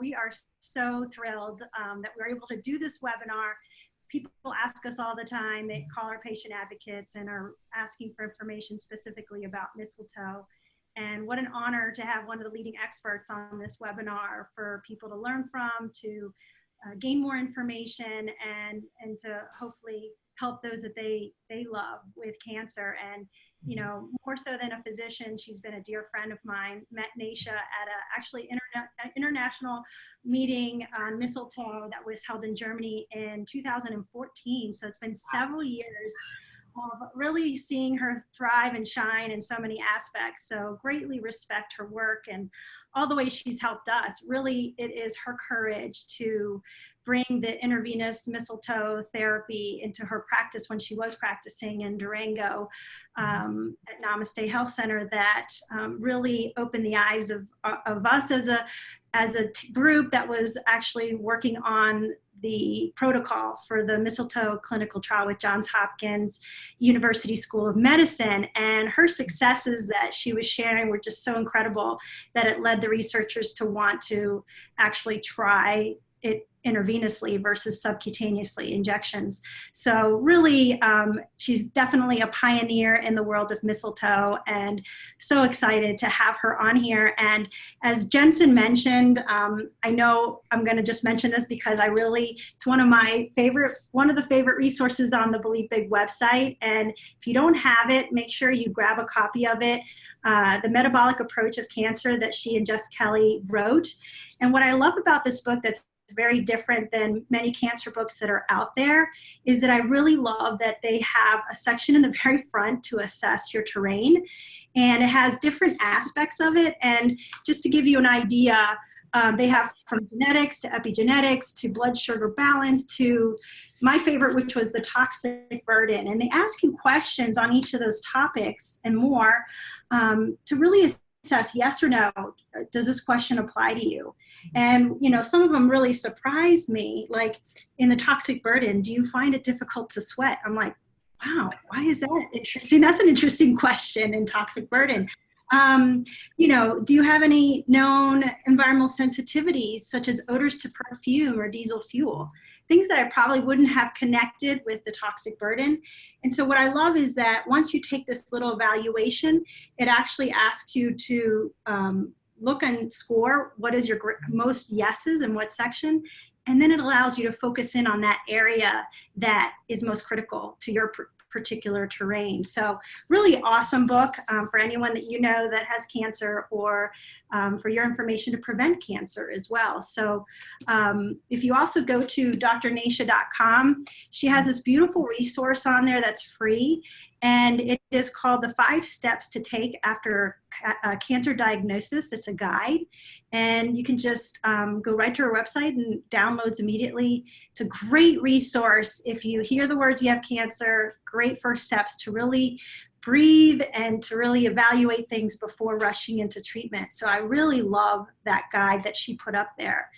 We are so thrilled that we're able to do this webinar. People ask us all the time, they call our patient advocates and are asking for information specifically about mistletoe. And what an honor to have one of the leading experts on this webinar for people to learn from, to gain more information, and to hopefully help those that they love with cancer. And you know, more so than a physician, she's been a dear friend of mine. Met Naisha at a actually international meeting on mistletoe that was held in Germany in 2014. So it's been several years of really seeing her thrive and shine in so many aspects. So greatly respect her work and all the ways she's helped us. Really, it is her courage to bring the intravenous mistletoe therapy into her practice when she was practicing in Durango at Namaste Health Center that really opened the eyes of us as a group that was actually working on the protocol for the mistletoe clinical trial with Johns Hopkins University School of Medicine. And her successes that she was sharing were just so incredible that it led the researchers to want to actually try it intravenously versus subcutaneously injections. So really, she's definitely a pioneer in the world of mistletoe, and so excited to have her on here. And as Jensen mentioned, I know I'm going to just mention this because it's one of the favorite resources on the Believe Big website. And if you don't have it, make sure you grab a copy of it. The Metabolic Approach of Cancer that she and Jess Kelly wrote. And what I love about this book that's very different than many cancer books that are out there is that I really love that they have a section in the very front to assess your terrain, and it has different aspects of it. And just to give you an idea, they have from genetics to epigenetics to blood sugar balance to my favorite, which was the toxic burden. And they ask you questions on each of those topics and more to really assess yes or no, does this question apply to you? And you know, some of them really surprised me, like in the toxic burden, do you find it difficult to sweat? I'm like, wow, why is that interesting? That's an interesting question in toxic burden. You know, do you have any known environmental sensitivities such as odors to perfume or diesel fuel? Things that I probably wouldn't have connected with the toxic burden. And so what I love is that once you take this little evaluation, it actually asks you to look and score what is your most yeses in what section. And then it allows you to focus in on that area that is most critical to your particular terrain. So really awesome book for anyone that you know that has cancer, or for your information to prevent cancer as well. So if you also go to drnaisha.com, she has this beautiful resource on there that's free, and it is called The 5 Steps to Take After Cancer Diagnosis. It's a guide, and you can just go right to her website and downloads immediately. It's a great resource if you hear the words you have cancer. Great first steps to really breathe and to really evaluate things before rushing into treatment. So I really love that guide that she put up there.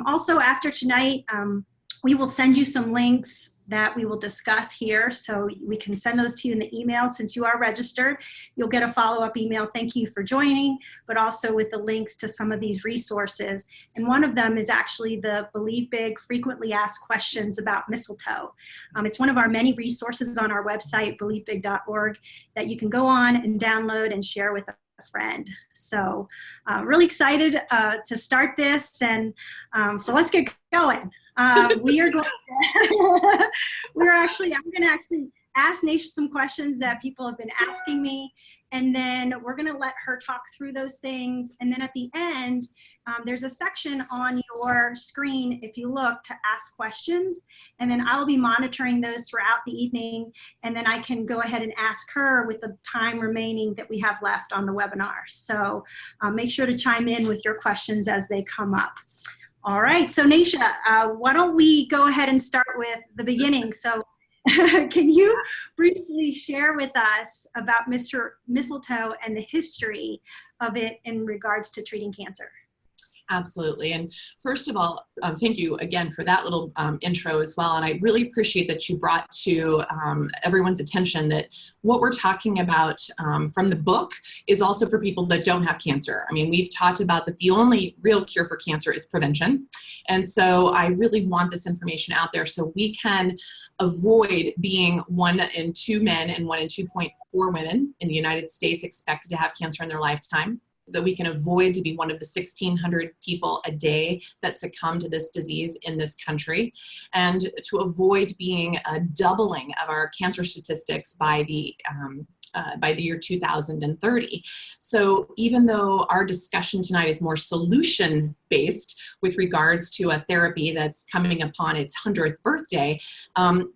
Also, after tonight, we will send you some links that we will discuss here, so we can send those to you in the email. Since you are registered, you'll get a follow-up email, thank you for joining, but also with the links to some of these resources. And one of them is actually the Believe Big Frequently Asked Questions about Mistletoe. It's one of our many resources on our website, believebig.org, that you can go on and download and share with a friend. So really excited to start this, and so let's get going. We are going to, I'm going to actually ask Naisha some questions that people have been asking me, and then we're going to let her talk through those things. And then at the end, there's a section on your screen, if you look, to ask questions. And then I'll be monitoring those throughout the evening. And then I can go ahead and ask her with the time remaining that we have left on the webinar. So make sure to chime in with your questions as they come up. All right, so Naisha, why don't we go ahead and start with the beginning? So can you briefly share with us about mistletoe and the history of it in regards to treating cancer? Absolutely. And first of all, thank you again for that little intro as well. And I really appreciate that you brought to everyone's attention that what we're talking about from the book is also for people that don't have cancer. I mean, we've talked about that the only real cure for cancer is prevention. And so I really want this information out there so we can avoid being 1 in 2 men and 1 in 2.4 women in the United States expected to have cancer in their lifetime, that we can avoid to be one of the 1,600 people a day that succumb to this disease in this country, and to avoid being a doubling of our cancer statistics by the year 2030. So even though our discussion tonight is more solution-based with regards to a therapy that's coming upon its 100th birthday,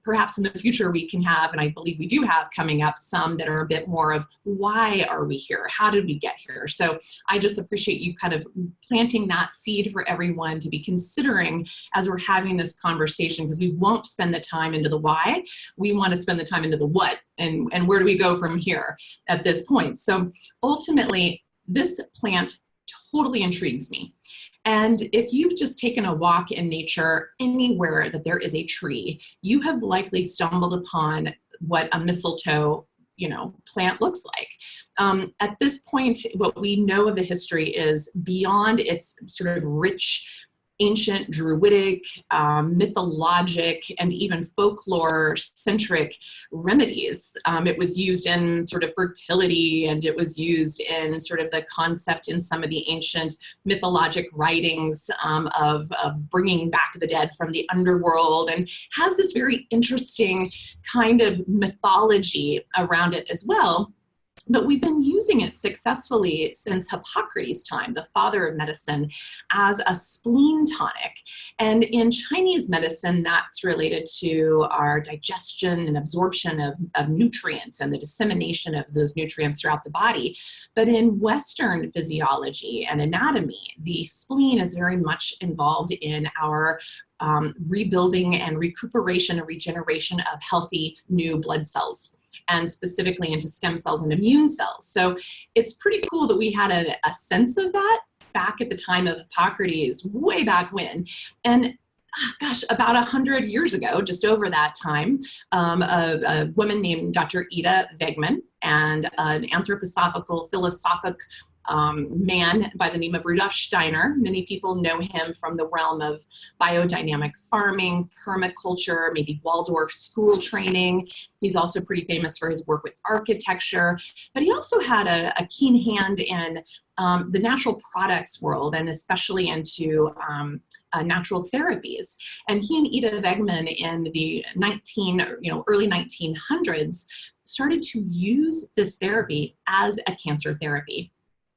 perhaps in the future we can have, and I believe we do have coming up, some that are a bit more of why are we here? How did we get here? So I just appreciate you kind of planting that seed for everyone to be considering as we're having this conversation, because we won't spend the time into the why. We want to spend the time into the what, and where do we go from here at this point. So ultimately, this plant totally intrigues me. And if you've just taken a walk in nature anywhere that there is a tree, you have likely stumbled upon what a mistletoe, plant looks like. At this point, what we know of the history is beyond its sort of rich, ancient, druidic, mythologic, and even folklore-centric remedies. It was used in sort of fertility, and it was used in sort of the concept in some of the ancient mythologic writings of bringing back the dead from the underworld, and has this very interesting kind of mythology around it as well. But we've been using it successfully since Hippocrates' time, the father of medicine, as a spleen tonic. And in Chinese medicine, that's related to our digestion and absorption of nutrients and the dissemination of those nutrients throughout the body. But in Western physiology and anatomy, the spleen is very much involved in our rebuilding and recuperation and regeneration of healthy new blood cells, and specifically into stem cells and immune cells. So it's pretty cool that we had a sense of that back at the time of Hippocrates, way back when. And gosh, about 100 years ago, just over that time, a woman named Dr. Ida Wegman and an anthroposophical philosophic man by the name of Rudolf Steiner. Many people know him from the realm of biodynamic farming, permaculture, maybe Waldorf school training. He's also pretty famous for his work with architecture, but he also had a keen hand in the natural products world, and especially into natural therapies. And he and Ida Wegman in the early 1900s started to use this therapy as a cancer therapy.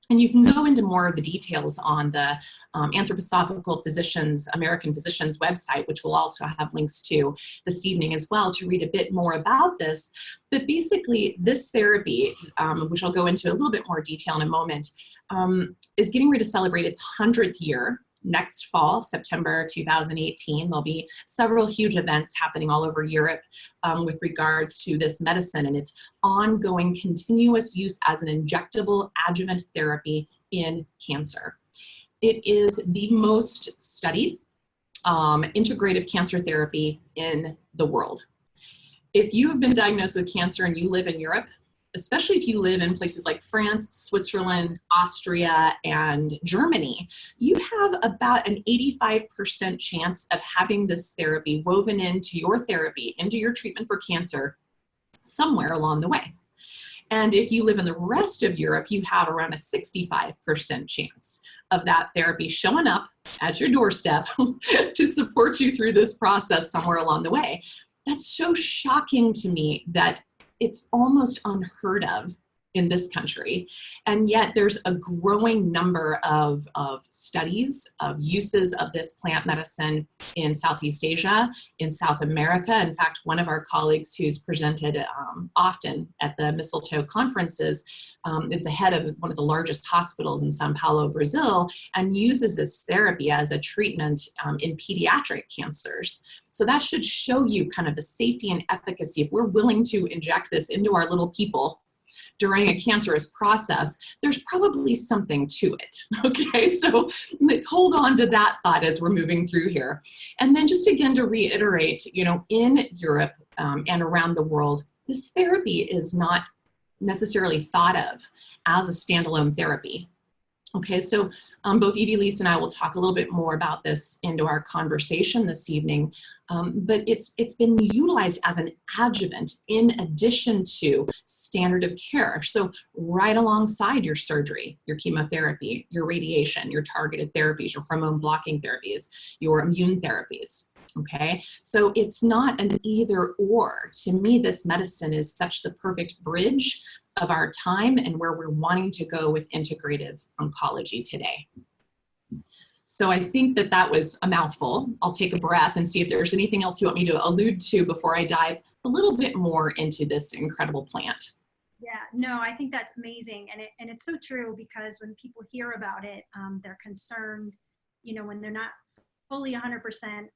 And you can go into more of the details on the Anthroposophical Physicians, American Physicians website, which we'll also have links to this evening as well, to read a bit more about this. But basically, this therapy, which I'll go into a little bit more detail in a moment, is getting ready to celebrate its 100th year. Next fall, September 2018, there'll be several huge events happening all over Europe with regards to this medicine and its ongoing continuous use as an injectable adjuvant therapy in cancer. It is the most studied integrative cancer therapy in the world. If you have been diagnosed with cancer and you live in Europe, especially if you live in places like France, Switzerland, Austria, and Germany, you have about an 85% chance of having this therapy woven into your therapy, into your treatment for cancer somewhere along the way. And if you live in the rest of Europe, you have around a 65% chance of that therapy showing up at your doorstep to support you through this process somewhere along the way. That's so shocking to me that it's almost unheard of in this country. And yet there's a growing number of studies of uses of this plant medicine in Southeast Asia, in South America. In fact, one of our colleagues who's presented often at the Mistletoe conferences is the head of one of the largest hospitals in Sao Paulo, Brazil, and uses this therapy as a treatment in pediatric cancers. So that should show you kind of the safety and efficacy. If we're willing to inject this into our little people, during a cancerous process, there's probably something to it, okay? So like, hold on to that thought as we're moving through here. And then just again to reiterate, you know, in Europe and around the world, this therapy is not necessarily thought of as a standalone therapy. Okay, so both Evie, Lisa, and I will talk a little bit more about this into our conversation this evening, but it's been utilized as an adjuvant in addition to standard of care. So right alongside your surgery, your chemotherapy, your radiation, your targeted therapies, your hormone blocking therapies, your immune therapies. Okay, so it's not an either or. To me, this medicine is such the perfect bridge of our time and where we're wanting to go with integrative oncology today. So I think that that was a mouthful. I'll take a breath and see if there's anything else you want me to allude to before I dive a little bit more into this incredible plant. Yeah, no, I think that's amazing. And it's so true, because when people hear about it, they're concerned, you know, when they're not fully 100%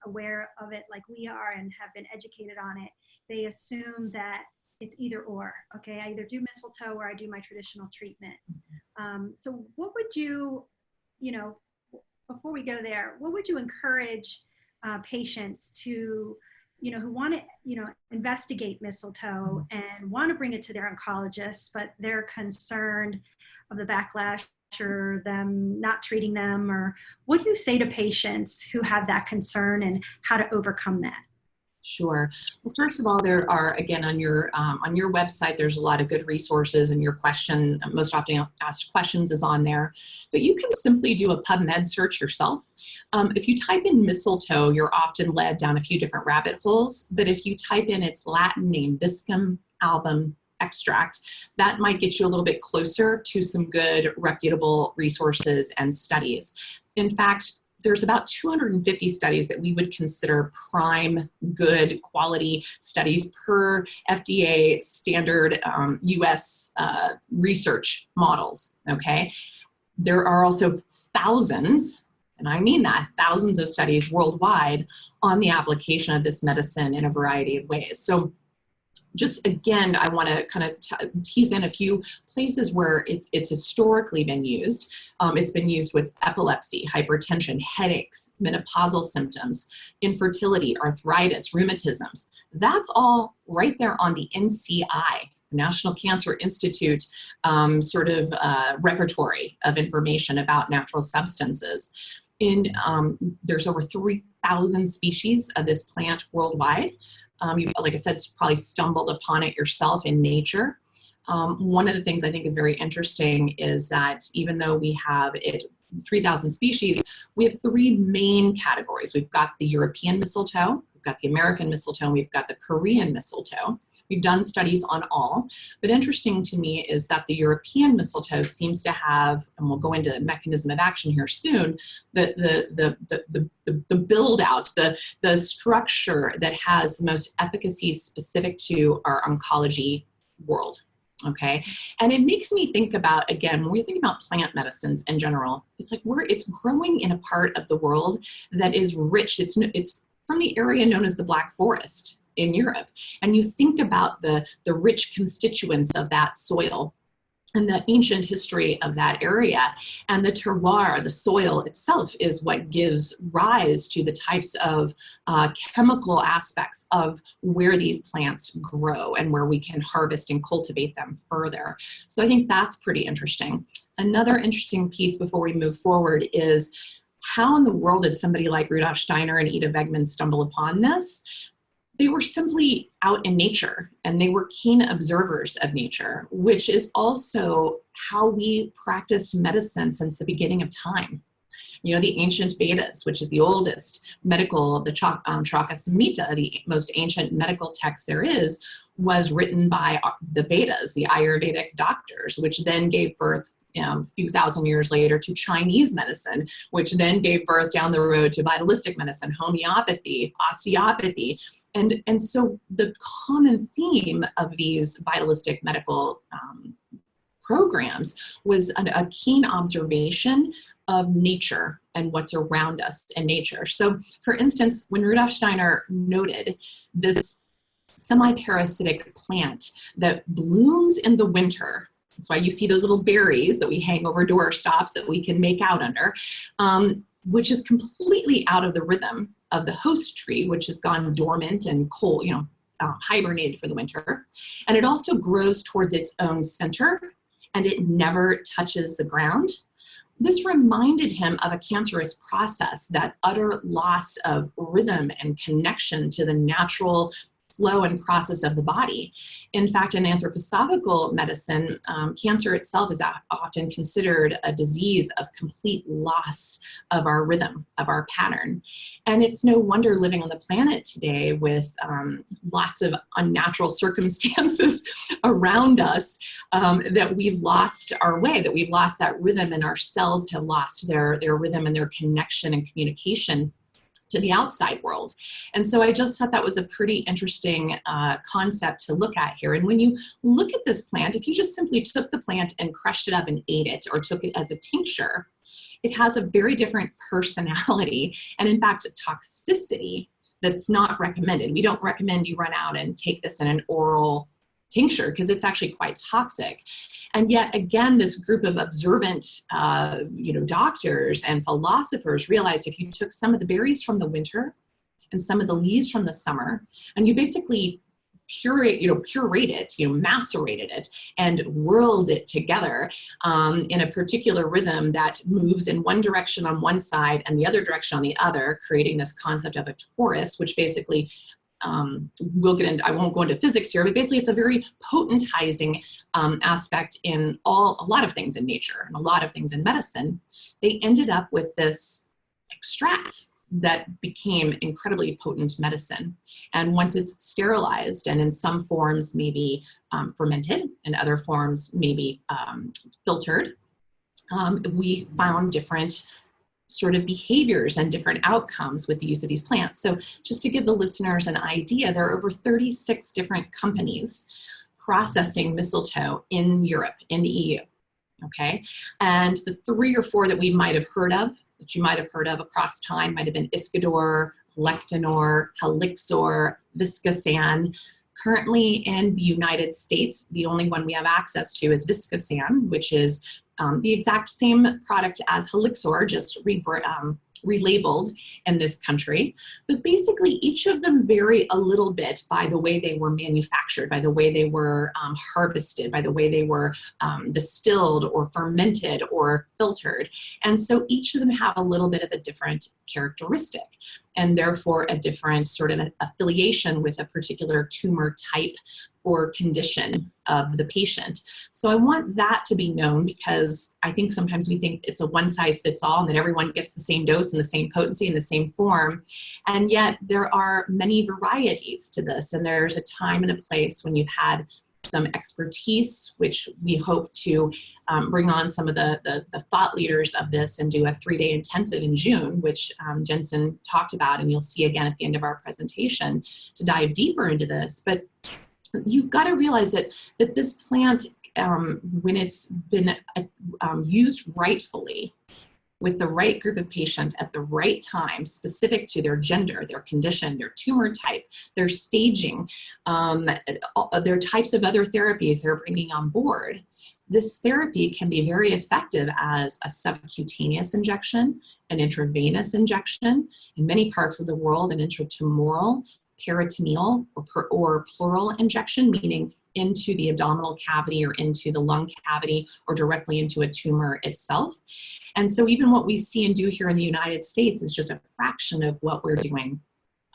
aware of it like we are and have been educated on it, they assume that it's either or. Okay, I either do mistletoe or I do my traditional treatment. So what would you, you know, before we go there, what would you encourage patients to, you know, who want to, you know, investigate mistletoe and want to bring it to their oncologist, but they're concerned of the backlash or them not treating them? Or what do you say to patients who have that concern and how to overcome that? Sure. Well, first of all, there are, again, on your website, there's a lot of good resources, and your question, most often asked questions, is on there. But you can simply do a PubMed search yourself. If you type in mistletoe, you're often led down a few different rabbit holes. But if you type in its Latin name, Viscum album extract, that might get you a little bit closer to some good, reputable resources and studies. In fact, there's about 250 studies that we would consider prime, good quality studies per FDA standard US research models, okay? There are also thousands, and I mean that, thousands of studies worldwide on the application of this medicine in a variety of ways. So just again, I want to kind of tease in a few places where it's historically been used. It's been used with epilepsy, hypertension, headaches, menopausal symptoms, infertility, arthritis, rheumatisms. That's all right there on the NCI, National Cancer Institute, sort of repertory of information about natural substances. There's over 3,000 species of this plant worldwide. You, like I said, probably stumbled upon it yourself in nature. One of the things I think is very interesting is that even though we have 3,000 species, we have three main categories. We've got the European mistletoe, we've got the American mistletoe, and we've got the Korean mistletoe. We've done studies on all, but interesting to me is that the European mistletoe seems to have, and we'll go into mechanism of action here soon, the build out, the structure that has the most efficacy specific to our oncology world. Okay, and it makes me think about, again, when we think about plant medicines in general, it's like it's growing in a part of the world that is rich. It's from the area known as the Black Forest in Europe, and you think about the rich constituents of that soil and the ancient history of that area, and the terroir, the soil itself, is what gives rise to the types of chemical aspects of where these plants grow and where we can harvest and cultivate them further. So I think that's pretty interesting. Another interesting piece before we move forward is how in the world did somebody like Rudolf Steiner and Ida Wegman stumble upon this? They were simply out in nature, and they were keen observers of nature, which is also how we practiced medicine since the beginning of time. You know, the ancient Vedas, which is the oldest medical, the Chaka Samhita, the most ancient medical text there is, was written by the Vedas, the Ayurvedic doctors, which then gave birth a few thousand years later to Chinese medicine, which then gave birth down the road to vitalistic medicine, homeopathy, osteopathy. And so the common theme of these vitalistic medical programs was a keen observation of nature and what's around us in nature. So for instance, when Rudolf Steiner noted this semi-parasitic plant that blooms in the winter. That's why you see those little berries that we hang over door stops that we can make out under, which is completely out of the rhythm of the host tree, which has gone dormant and cold, hibernated for the winter. And it also grows towards its own center, and it never touches the ground. This reminded him of a cancerous process, that utter loss of rhythm and connection to the natural flow and process of the body. In fact, in anthroposophical medicine, cancer itself is often considered a disease of complete loss of our rhythm, of our pattern. And it's no wonder living on the planet today with lots of unnatural circumstances around us that we've lost our way, that we've lost that rhythm, and our cells have lost their rhythm and their connection and communication to the outside world. And so I just thought that was a pretty interesting concept to look at here. And when you look at this plant, if you just simply took the plant and crushed it up and ate it, or took it as a tincture, it has a very different personality, and in fact, a toxicity that's not recommended. We don't recommend you run out and take this in an oral tincture because it's actually quite toxic. And yet again, this group of observant doctors and philosophers realized if you took some of the berries from the winter and some of the leaves from the summer, and you basically macerated it and whirled it together in a particular rhythm that moves in one direction on one side and the other direction on the other, creating this concept of a torus, which basically we'll get into, I won't go into physics here, but basically it's a very potentizing aspect in a lot of things in nature and a lot of things in medicine. They ended up with this extract that became incredibly potent medicine. And once it's sterilized and in some forms maybe fermented, in other forms maybe filtered, we found different sort of behaviors and different outcomes with the use of these plants. So just to give the listeners an idea, there are over 36 different companies processing mistletoe in Europe, in the EU, okay? And the 3 or 4 that we might have heard of, that you might have heard of across time, might have been Iscador, Lectinor, Helixor, Viscosan. Currently in the United States, the only one we have access to is Viscosan, which is the exact same product as Helixor, just relabeled in this country. But basically, each of them vary a little bit by the way they were manufactured, by the way they were harvested, by the way they were distilled or fermented or filtered. And so each of them have a little bit of a different characteristic, and therefore a different sort of affiliation with a particular tumor type or condition of the patient. So I want that to be known, because I think sometimes we think it's a one size fits all and that everyone gets the same dose and the same potency and the same form. And yet there are many varieties to this. And there's a time and a place when you've had some expertise, which we hope to bring on some of the thought leaders of this and do a 3-day intensive in June, which Jensen talked about, and you'll see again at the end of our presentation to dive deeper into this. But you've got to realize that this plant, when it's been used rightfully with the right group of patients at the right time, specific to their gender, their condition, their tumor type, their staging, their types of other therapies they're bringing on board, this therapy can be very effective as a subcutaneous injection, an intravenous injection, in many parts of the world, an intratumoral, peritoneal, or pleural injection, meaning into the abdominal cavity or into the lung cavity or directly into a tumor itself. And so even what we see and do here in the United States is just a fraction of what we're doing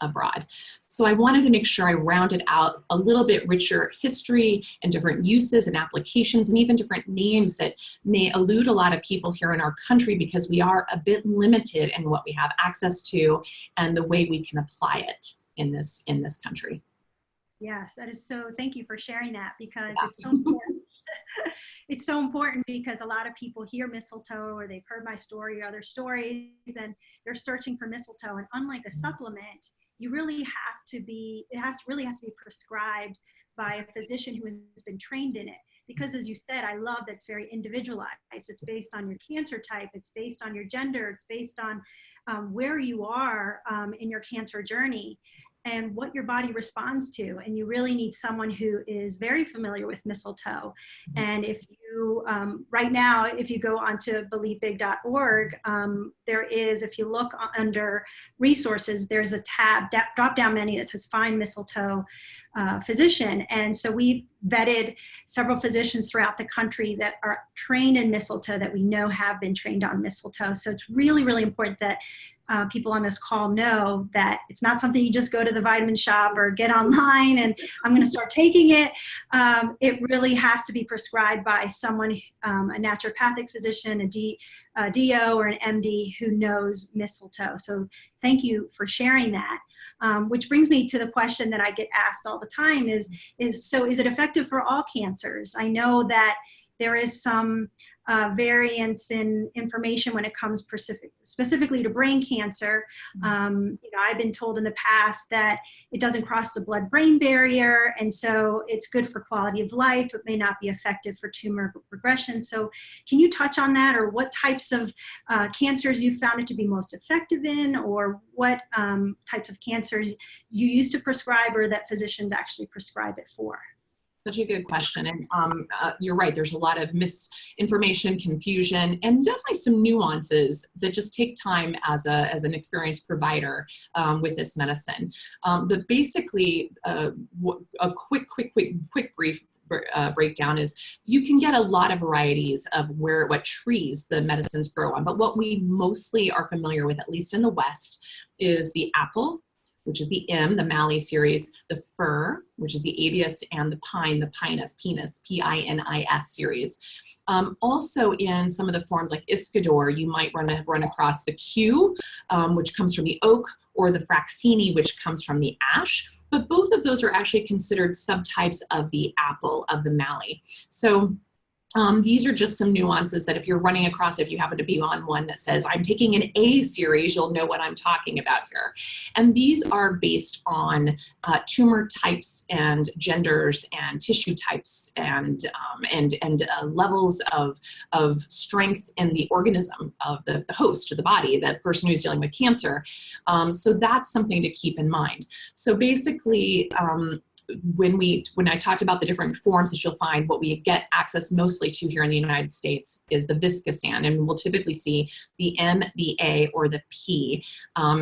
abroad. So I wanted to make sure I rounded out a little bit richer history and different uses and applications and even different names that may elude a lot of people here in our country, because we are a bit limited in what we have access to and the way we can apply it in this country. Yes, that is so, thank you for sharing that, because it's so important. It's so important because a lot of people hear mistletoe, or they've heard my story or other stories, and they're searching for mistletoe. And unlike a supplement, you really have to be, really has to be prescribed by a physician who has been trained in it. Because as you said, I love that it's very individualized. It's based on your cancer type, it's based on your gender, it's based on where you are in your cancer journey. and what your body responds to. And you really need someone who is very familiar with mistletoe. And if you, right now, if you go onto believeBig.org, there is, if you look under resources, there's a tab, drop down menu that says Find Mistletoe Physician. And so we vetted several physicians throughout the country that are trained in mistletoe, that we know have been trained on mistletoe. So it's really, really important that people on this call know that it's not something you just go to the vitamin shop or get online and I'm going to start taking it. It really has to be prescribed by someone, a naturopathic physician, a DO, or an MD who knows mistletoe. So thank you for sharing that. Which brings me to the question that I get asked all the time is it effective for all cancers? I know that there is some variance in information when it comes specifically to brain cancer. I've been told in the past that it doesn't cross the blood-brain barrier, and so it's good for quality of life, but may not be effective for tumor regression. So can you touch on that, or what types of cancers you found it to be most effective in, or what types of cancers you used to prescribe or that physicians actually prescribe it for? Such a good question. And you're right, there's a lot of misinformation, confusion, and definitely some nuances that just take time as an experienced provider with this medicine. But basically, a quick brief breakdown is you can get a lot of varieties of what trees the medicines grow on. But what we mostly are familiar with, at least in the West, is the apple, which is the the mallee series, the fir, which is the abies, and the pine, the pinus, P-I-N-I-S series. Also in some of the forms like Iscador, you might have run across the Q, which comes from the oak, or the Fraxini, which comes from the ash. But both of those are actually considered subtypes of the apple, of the mallee. So these are just some nuances that if you're running across, if you happen to be on one that says, I'm taking an A series, you'll know what I'm talking about here. And these are based on tumor types and genders and tissue types and levels of strength in the organism of the host, or the body, the person who's dealing with cancer. So that's something to keep in mind. So basically, when I talked about the different forms that you'll find, what we get access mostly to here in the United States is the Viscosan, and we'll typically see the M, the A, or the P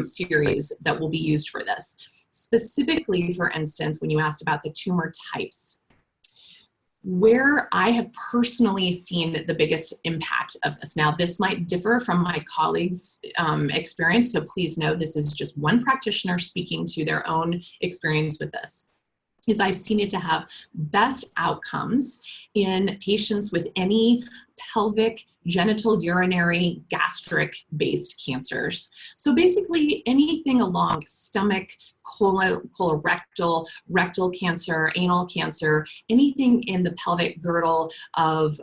series that will be used for this. Specifically, for instance, when you asked about the tumor types, where I have personally seen the biggest impact of this. Now, this might differ from my colleagues' experience, so please know this is just one practitioner speaking to their own experience with this. Is I've seen it to have best outcomes in patients with any pelvic, genital, urinary, gastric-based cancers. So basically anything along stomach, colorectal, rectal cancer, anal cancer, anything in the pelvic girdle of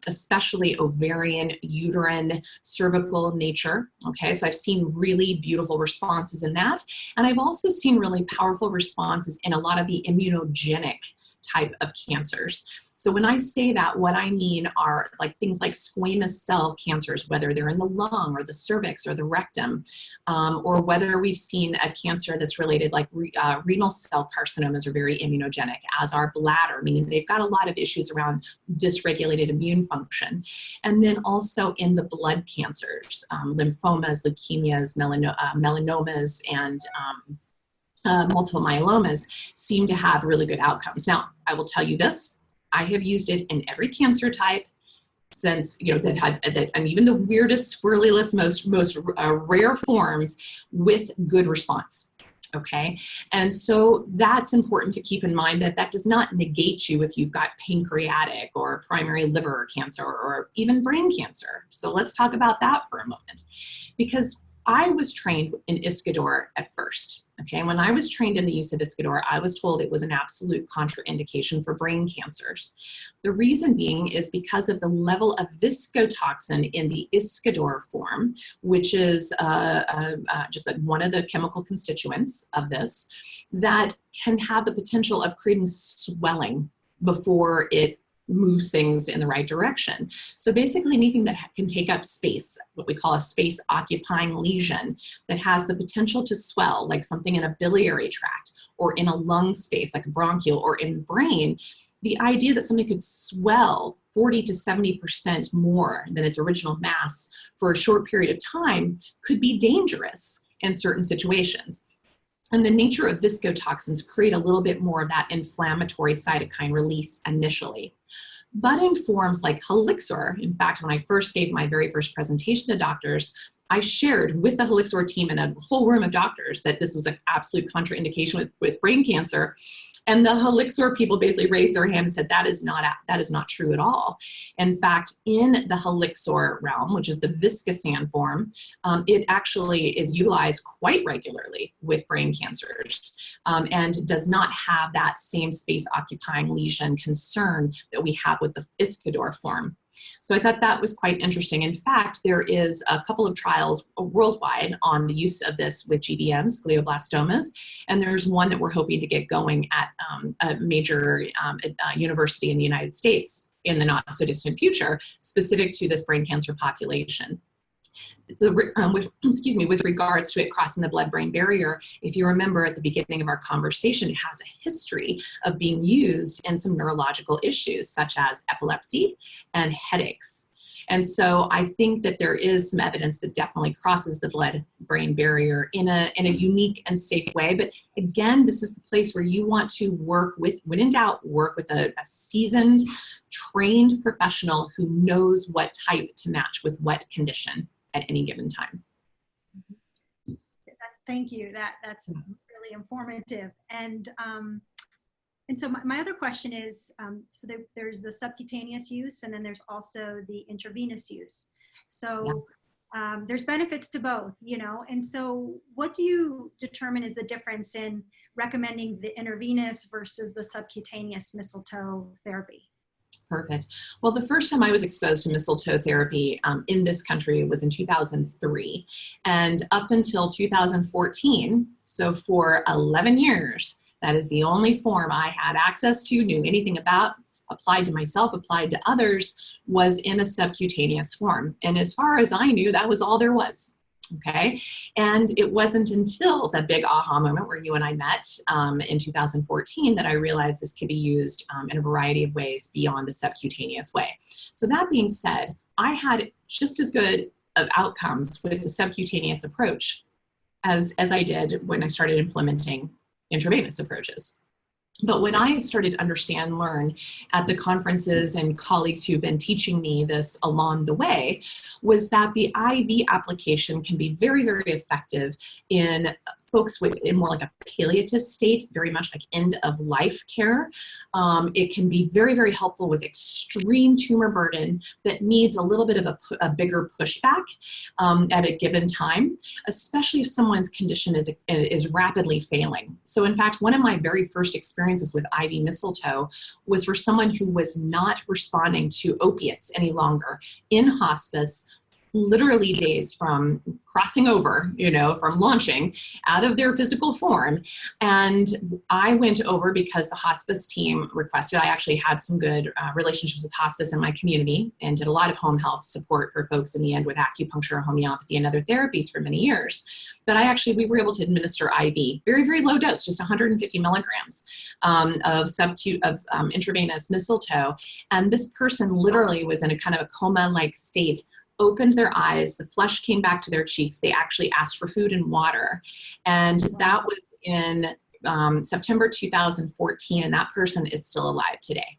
especially ovarian, uterine, cervical nature. Okay, so I've seen really beautiful responses in that. And I've also seen really powerful responses in a lot of the immunogenic type of cancers. So when I say that, what I mean are like things like squamous cell cancers, whether they're in the lung or the cervix or the rectum, or whether we've seen a cancer that's related, like renal cell carcinomas are very immunogenic, as are bladder, meaning they've got a lot of issues around dysregulated immune function. And then also in the blood cancers, lymphomas, leukemias, melanomas, and multiple myelomas seem to have really good outcomes. Now, I will tell you this, I have used it in every cancer type since, and even the weirdest, squirreliest, most rare forms with good response. Okay, and so that's important to keep in mind, that does not negate you if you've got pancreatic or primary liver cancer or even brain cancer. So let's talk about that for a moment, because I was trained in Iscador at first. Okay, when I was trained in the use of Iscador, I was told it was an absolute contraindication for brain cancers. The reason being is because of the level of viscotoxin in the Iscador form, which is just one of the chemical constituents of this, that can have the potential of creating swelling before it moves things in the right direction. So basically anything that can take up space, what we call a space occupying lesion that has the potential to swell, like something in a biliary tract or in a lung space, like a bronchial, or in brain, the idea that something could swell 40 to 70% more than its original mass for a short period of time could be dangerous in certain situations. And the nature of viscotoxins create a little bit more of that inflammatory cytokine release initially. But in forms like Helixor, in fact, when I first gave my very first presentation to doctors, I shared with the Helixor team and a whole room of doctors that this was an absolute contraindication with brain cancer. And the Helixor people basically raised their hand and said, that is not true at all. In fact, in the Helixor realm, which is the viscosand form, it actually is utilized quite regularly with brain cancers and does not have that same space occupying lesion concern that we have with the Iscador form. So I thought that was quite interesting. In fact, there is a couple of trials worldwide on the use of this with GBMs, glioblastomas, and there's one that we're hoping to get going at a major university in the United States in the not so distant future, specific to this brain cancer population. With regards to it crossing the blood-brain barrier, if you remember at the beginning of our conversation, it has a history of being used in some neurological issues such as epilepsy and headaches. And so I think that there is some evidence that definitely crosses the blood-brain barrier in a unique and safe way. But again, this is the place where you want to work with, when in doubt, work with a seasoned, trained professional who knows what type to match with what condition at any given time. Thank you. That's really informative. And so my other question is, so there's the subcutaneous use, and then there's also the intravenous use. So there's benefits to both, you know, and so what do you determine is the difference in recommending the intravenous versus the subcutaneous mistletoe therapy? Perfect. Well, the first time I was exposed to mistletoe therapy in this country was in 2003. And up until 2014, so for 11 years, that is the only form I had access to, knew anything about, applied to myself, applied to others, was in a subcutaneous form. And as far as I knew, that was all there was. Okay. And it wasn't until the big aha moment where you and I met in 2014 that I realized this could be used in a variety of ways beyond the subcutaneous way. So that being said, I had just as good of outcomes with the subcutaneous approach as I did when I started implementing intravenous approaches. But when I started to understand and learn at the conferences and colleagues who've been teaching me this along the way, was that the IV application can be very, very effective in folks in more like a palliative state, very much like end of life care. It can be very, very helpful with extreme tumor burden that needs a little bit of a bigger pushback at a given time, especially if someone's condition is rapidly failing. So in fact, one of my very first experiences with IV mistletoe was for someone who was not responding to opiates any longer in hospice, literally days from crossing over, you know, from launching out of their physical form. And I went over because the hospice team requested. I actually had some good relationships with hospice in my community and did a lot of home health support for folks in the end with acupuncture, homeopathy, and other therapies for many years. But we were able to administer IV, very, very low dose, just 150 milligrams of intravenous mistletoe. And this person literally was in a kind of a coma-like state, opened their eyes, the flesh came back to their cheeks. They actually asked for food and water. And that was in September 2014, and that person is still alive today.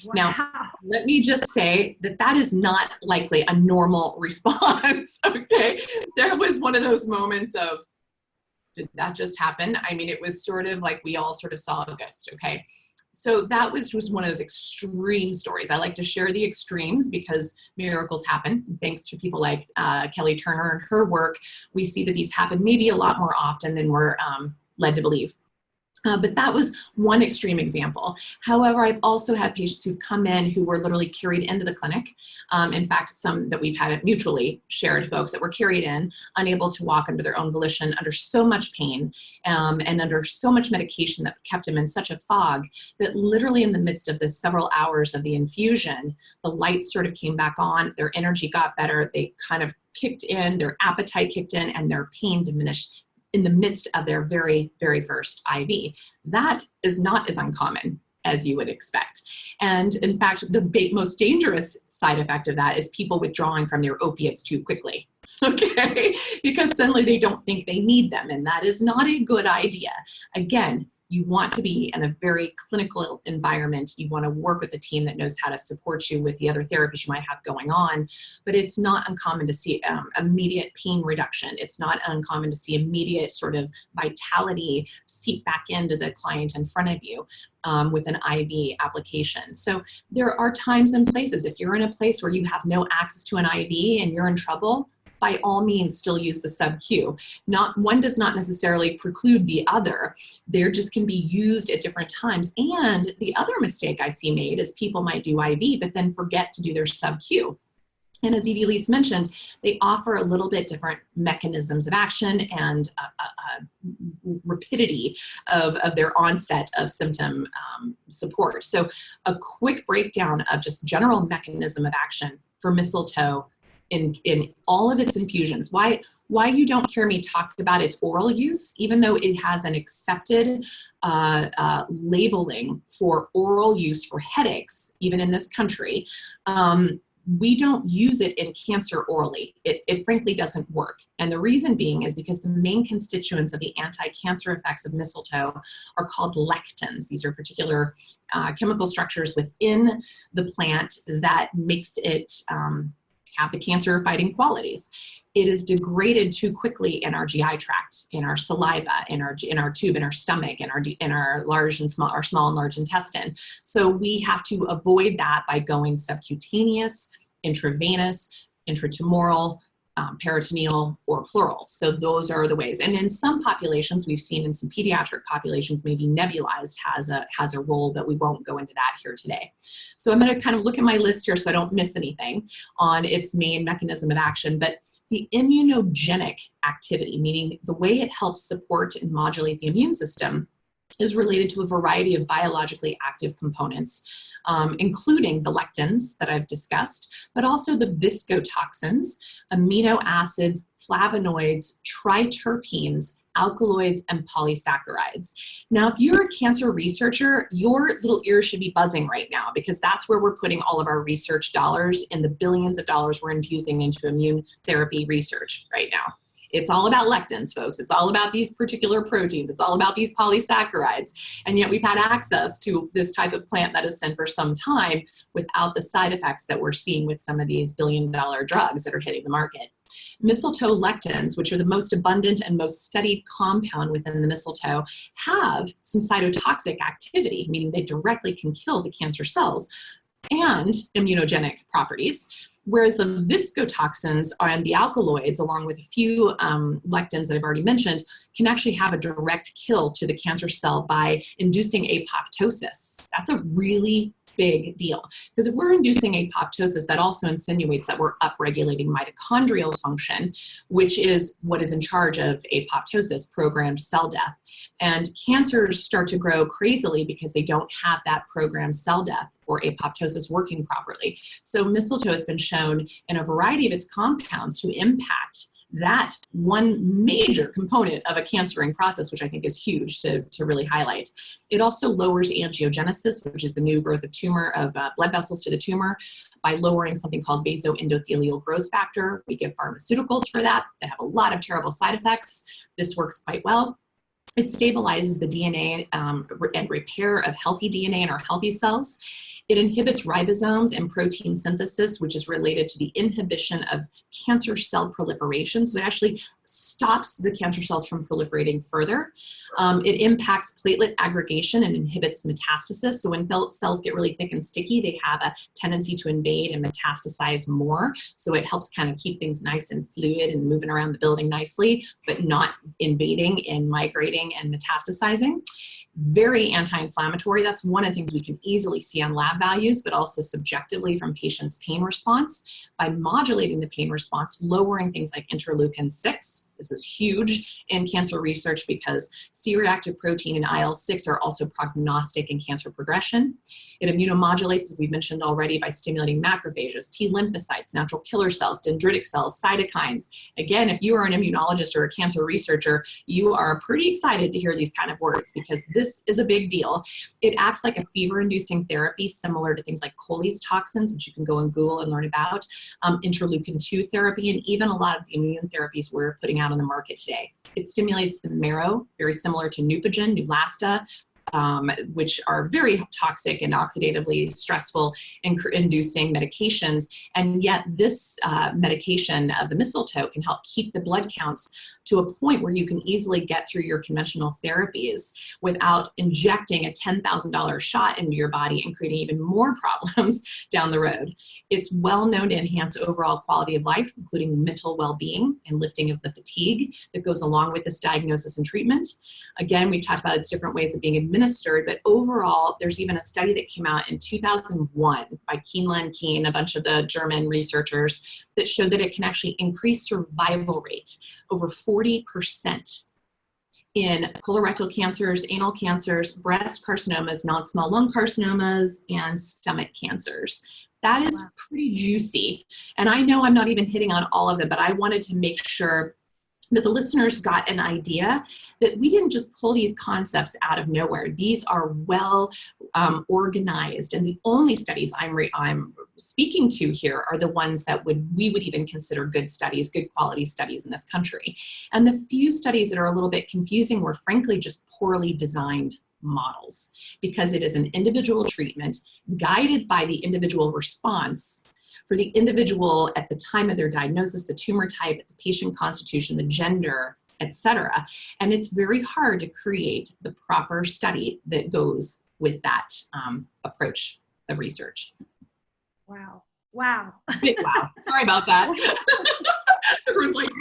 Wow. Now, let me just say that is not likely a normal response, okay? There was one of those moments of, did that just happen? I mean, it was sort of like we all sort of saw a ghost, okay? So that was just one of those extreme stories. I like to share the extremes because miracles happen. Thanks to people like Kelly Turner and her work, we see that these happen maybe a lot more often than we're led to believe. But that was one extreme example. However, I've also had patients who've come in who were literally carried into the clinic. In fact, some that we've had mutually shared folks that were carried in, unable to walk under their own volition, under so much pain, and under so much medication that kept them in such a fog that literally in the midst of the several hours of the infusion, the lights sort of came back on, their energy got better, they kind of kicked in, their appetite kicked in, and their pain diminished in the midst of their very, very first IV. That is not as uncommon as you would expect. And in fact, the most dangerous side effect of that is people withdrawing from their opiates too quickly, okay? Because suddenly they don't think they need them, and that is not a good idea. Again, you want to be in a very clinical environment. You want to work with a team that knows how to support you with the other therapies you might have going on, but it's not uncommon to see immediate pain reduction. It's not uncommon to see immediate sort of vitality seep back into the client in front of you with an IV application. So there are times and places, if you're in a place where you have no access to an IV and you're in trouble, by all means still use the sub-Q. One does not necessarily preclude the other. They just can be used at different times. And the other mistake I see made is people might do IV, but then forget to do their sub-Q. And as Evie Lise mentioned, they offer a little bit different mechanisms of action and rapidity of their onset of symptom support. So a quick breakdown of just general mechanism of action for mistletoe in all of its infusions. Why you don't hear me talk about its oral use, even though it has an accepted labeling for oral use for headaches, even in this country, we don't use it in cancer orally. It frankly doesn't work. And the reason being is because the main constituents of the anti-cancer effects of mistletoe are called lectins. These are particular chemical structures within the plant that makes it have the cancer fighting qualities. It is degraded too quickly in our GI tract, in our saliva, in our tube, in our stomach, in our large and small, our small and large intestine. So we have to avoid that by going subcutaneous, intravenous, intratumoral, peritoneal, or pleural. So those are the ways. And in some populations, we've seen in some pediatric populations, maybe nebulized has a role, but we won't go into that here today. So I'm going to kind of look at my list here so I don't miss anything on its main mechanism of action. But the immunogenic activity, meaning the way it helps support and modulate the immune system, is related to a variety of biologically active components, including the lectins that I've discussed, but also the viscotoxins, amino acids, flavonoids, triterpenes, alkaloids, and polysaccharides. Now, if you're a cancer researcher, your little ears should be buzzing right now, because that's where we're putting all of our research dollars and the billions of dollars we're infusing into immune therapy research right now. It's all about lectins, folks. It's all about these particular proteins. It's all about these polysaccharides. And yet we've had access to this type of plant medicine for some time without the side effects that we're seeing with some of these billion-dollar drugs that are hitting the market. Mistletoe lectins, which are the most abundant and most studied compound within the mistletoe, have some cytotoxic activity, meaning they directly can kill the cancer cells, and immunogenic properties. Whereas the viscotoxins and the alkaloids, along with a few lectins that I've already mentioned, can actually have a direct kill to the cancer cell by inducing apoptosis. That's a really big deal, because if we're inducing apoptosis, that also insinuates that we're upregulating mitochondrial function, which is what is in charge of apoptosis, programmed cell death. And cancers start to grow crazily because they don't have that programmed cell death or apoptosis working properly. So mistletoe has been shown in a variety of its compounds to impact that one major component of a cancering process, which I think is huge to really highlight. It also lowers angiogenesis, which is the new growth of tumor, of blood vessels to the tumor, by lowering something called vasoendothelial growth factor. We give pharmaceuticals for that. They have a lot of terrible side effects. This works quite well. It stabilizes the DNA and repair of healthy DNA in our healthy cells. It inhibits ribosomes and protein synthesis, which is related to the inhibition of cancer cell proliferation. So it actually stops the cancer cells from proliferating further. It impacts platelet aggregation and inhibits metastasis. So when cells get really thick and sticky, they have a tendency to invade and metastasize more. So it helps kind of keep things nice and fluid and moving around the building nicely, but not invading and migrating and metastasizing. Very anti-inflammatory. That's one of the things we can easily see on lab values, but also subjectively from patients' pain response. By modulating the pain response, lowering things like interleukin-6. This is huge in cancer research because C-reactive protein and IL-6 are also prognostic in cancer progression. It immunomodulates, as we mentioned already, by stimulating macrophages, T lymphocytes, natural killer cells, dendritic cells, cytokines. Again, if you are an immunologist or a cancer researcher, you are pretty excited to hear these kind of words because this is a big deal. It acts like a fever-inducing therapy similar to things like Coley's toxins, which you can go and Google and learn about, interleukin-2 therapy, and even a lot of the immune therapies we're putting out on the market today. It stimulates the marrow, very similar to Neupogen, Neulasta, which are very toxic and oxidatively stressful, inducing medications. And yet this medication of the mistletoe can help keep the blood counts to a point where you can easily get through your conventional therapies without injecting a $10,000 shot into your body and creating even more problems down the road. It's well known to enhance overall quality of life, including mental well-being and lifting of the fatigue that goes along with this diagnosis and treatment. Again, we've talked about its different ways of being administered, but overall, there's even a study that came out in 2001 by Kienle and Keen, a bunch of the German researchers, that showed that it can actually increase survival rate over 40% in colorectal cancers, anal cancers, breast carcinomas, non-small lung carcinomas, and stomach cancers. That is pretty juicy. And I know I'm not even hitting on all of them, but I wanted to make sure that the listeners got an idea that we didn't just pull these concepts out of nowhere. These are well organized, and the only studies I'm speaking to here are the ones that we would even consider good studies, good quality studies in this country. And the few studies that are a little bit confusing were frankly just poorly designed models, because it is an individual treatment guided by the individual response for the individual at the time of their diagnosis, the tumor type, the patient constitution, the gender, etc. And it's very hard to create the proper study that goes with that approach of research. Wow. Wow. Big wow. Sorry about that. Everyone's like,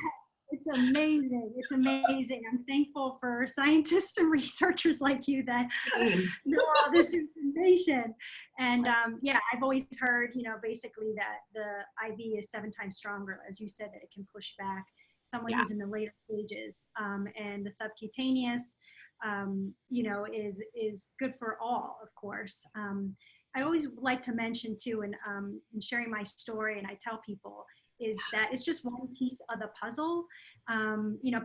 it's amazing. It's amazing. I'm thankful for scientists and researchers like you that know all this information. And yeah, I've always heard, basically that the IV is 7 times stronger, as you said, that it can push back someone who's in the later stages. And the subcutaneous, is good for all, of course. I always like to mention too, and in sharing my story, and I tell people, is that it's just one piece of the puzzle.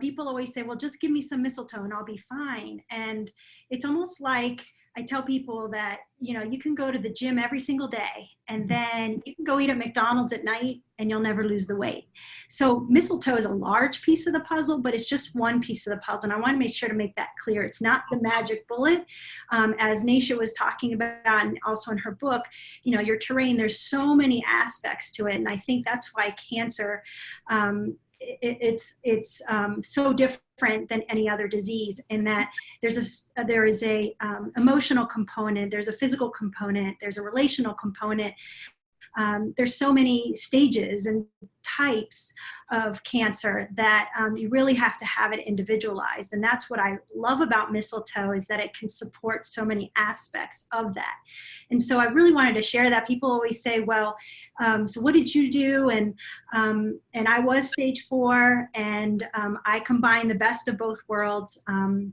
People always say, well, just give me some mistletoe and I'll be fine. And it's almost like I tell people that, you can go to the gym every single day and then you can go eat at McDonald's at night and you'll never lose the weight. So mistletoe is a large piece of the puzzle, but it's just one piece of the puzzle. And I want to make sure to make that clear. It's not the magic bullet. As Naisha was talking about, and also in her book, your terrain, there's so many aspects to it. And I think that's why cancer, it's so different than any other disease, in that there is a emotional component, there's a physical component, there's a relational component. There's so many stages and types of cancer that you really have to have it individualized. And that's what I love about mistletoe, is that it can support so many aspects of that. And so I really wanted to share that. People always say, well, so what did you do? And I was stage 4, and I combined the best of both worlds. I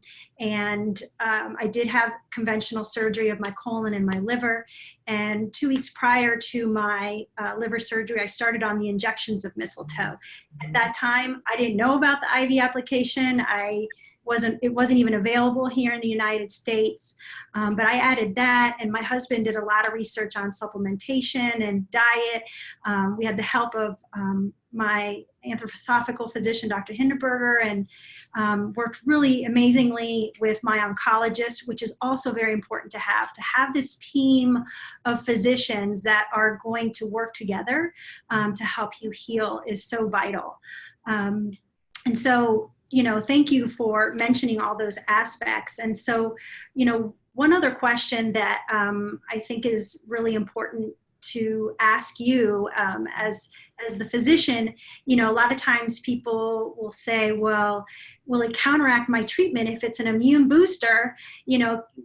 did have conventional surgery of my colon and my liver. And 2 weeks prior to my liver surgery, I started on the injections of mistletoe. At that time, I didn't know about the IV application. It wasn't even available here in the United States. But I added that, and my husband did a lot of research on supplementation and diet. We had the help of my anthroposophical physician, Dr. Hindenburger, and worked really amazingly with my oncologist, which is also very important to have. To have this team of physicians that are going to work together to help you heal is so vital. And so, thank you for mentioning all those aspects. And so, one other question that I think is really important to ask you as the physician, a lot of times people will say, well, will it counteract my treatment if it's an immune booster?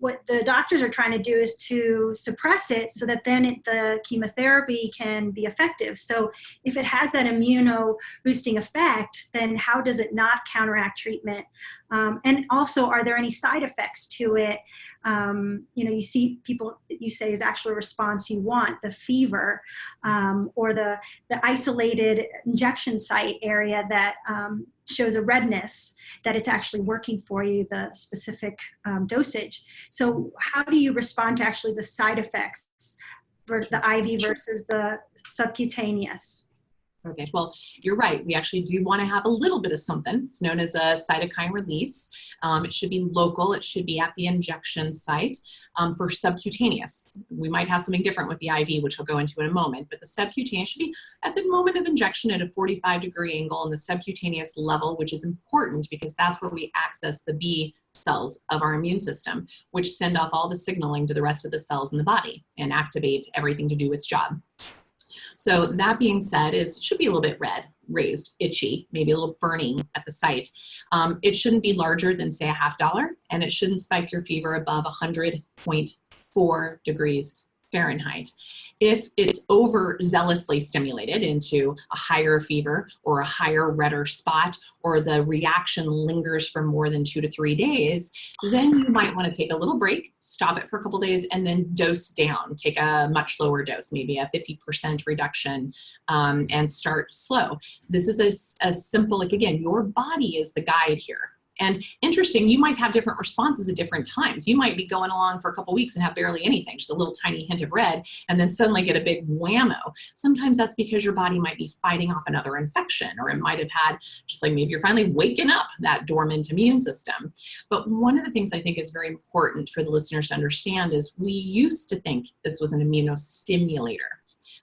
What the doctors are trying to do is to suppress it so that then the chemotherapy can be effective. So if it has that immuno-boosting effect, then how does it not counteract treatment? And also, are there any side effects to it? You see people that you say is actually a response you want, the fever, or the isolated injection site area that shows a redness, that it's actually working for you, the specific dosage. So how do you respond to actually the side effects for the IV versus the subcutaneous? Okay, well, you're right. We actually do want to have a little bit of something. It's known as a cytokine release. It should be local. It should be at the injection site. For subcutaneous, we might have something different with the IV, which I'll go into in a moment, but the subcutaneous should be at the moment of injection at a 45-degree angle, and the subcutaneous level, which is important because that's where we access the B cells of our immune system, which send off all the signaling to the rest of the cells in the body and activate everything to do its job. So that being said, it should be a little bit red, raised, itchy, maybe a little burning at the site. It shouldn't be larger than, say, $0.50, and it shouldn't spike your fever above 100.4 degrees Fahrenheit. If it's overzealously stimulated into a higher fever or a higher redder spot, or the reaction lingers for more than 2 to 3 days, then you might want to take a little break, stop it for a couple days, and then dose down. Take a much lower dose, maybe a 50% reduction, and start slow. This is a simple, like, again, your body is the guide here. And interesting, you might have different responses at different times. You might be going along for a couple weeks and have barely anything, just a little tiny hint of red, and then suddenly get a big whammo. Sometimes that's because your body might be fighting off another infection, or it might have had, just like maybe you're finally waking up that dormant immune system. But one of the things I think is very important for the listeners to understand is we used to think this was an immunostimulator.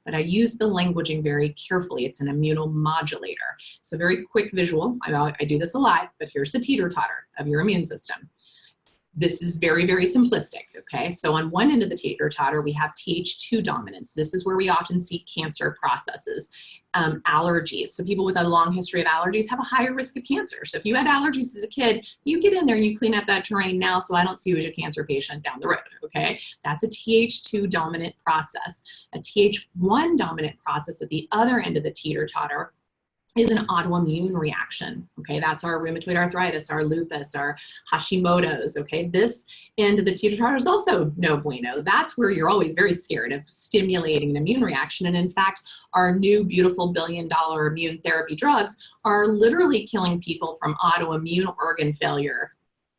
But I use the languaging very carefully. It's an immunomodulator. So very quick visual. I do this a lot, but here's the teeter-totter of your immune system. This is very, very simplistic, okay? So on one end of the teeter-totter, we have Th2 dominance. This is where we often see cancer processes. Allergies. So people with a long history of allergies have a higher risk of cancer. So if you had allergies as a kid, you get in there and you clean up that terrain now, so I don't see you as a cancer patient down the road, okay? That's a Th2 dominant process. A Th1 dominant process at the other end of the teeter-totter is an autoimmune reaction, okay? That's our rheumatoid arthritis, our lupus, our Hashimoto's, okay? This end of the teeter-totter is also no bueno. That's where you're always very scared of stimulating an immune reaction. And in fact, our new beautiful billion-dollar immune therapy drugs are literally killing people from autoimmune organ failure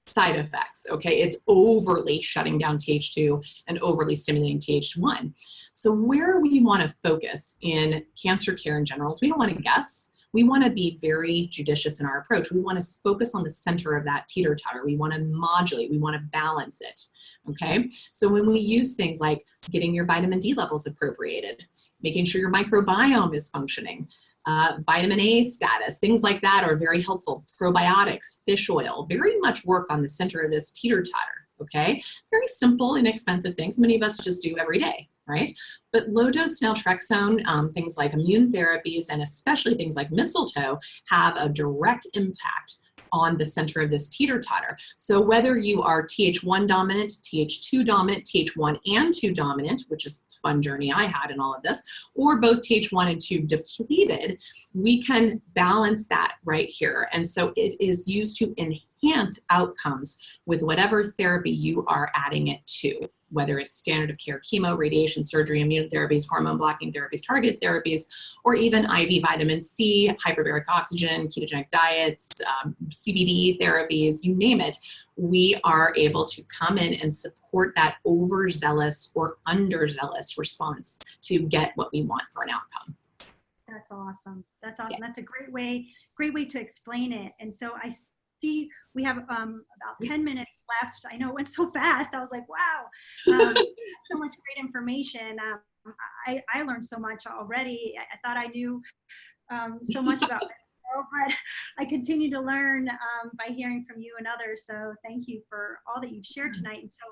side effects, okay? It's overly shutting down Th2 and overly stimulating Th1. So where we want to focus in cancer care in general is we don't want to guess. We want to be very judicious in our approach. We want to focus on the center of that teeter-totter. We want to modulate. We want to balance it, okay? So when we use things like getting your vitamin D levels appropriated, making sure your microbiome is functioning, vitamin A status, things like that are very helpful. Probiotics, fish oil, very much work on the center of this teeter-totter, okay? Very simple, inexpensive things many of us just do every day, right? But low-dose naltrexone, things like immune therapies, and especially things like mistletoe, have a direct impact on the center of this teeter-totter. So whether you are Th1 dominant, Th2 dominant, Th1 and 2 dominant, which is a fun journey I had in all of this, or both Th1 and 2 depleted, we can balance that right here. And so it is used to enhance outcomes with whatever therapy you are adding it to, whether it's standard of care chemo, radiation, surgery, immune therapies, hormone blocking therapies, targeted therapies, or even IV vitamin C, hyperbaric oxygen, ketogenic diets, CBD therapies, you name it. We are able to come in and support that overzealous or underzealous response to get what we want for an outcome. That's awesome. That's awesome. That's a great way to explain it. And so I see we have about 10 minutes left. I know it went so fast. I was like, wow, so much great information. I learned so much already. I thought I knew so much about this, but I continue to learn by hearing from you and others. So thank you for all that you've shared tonight. And so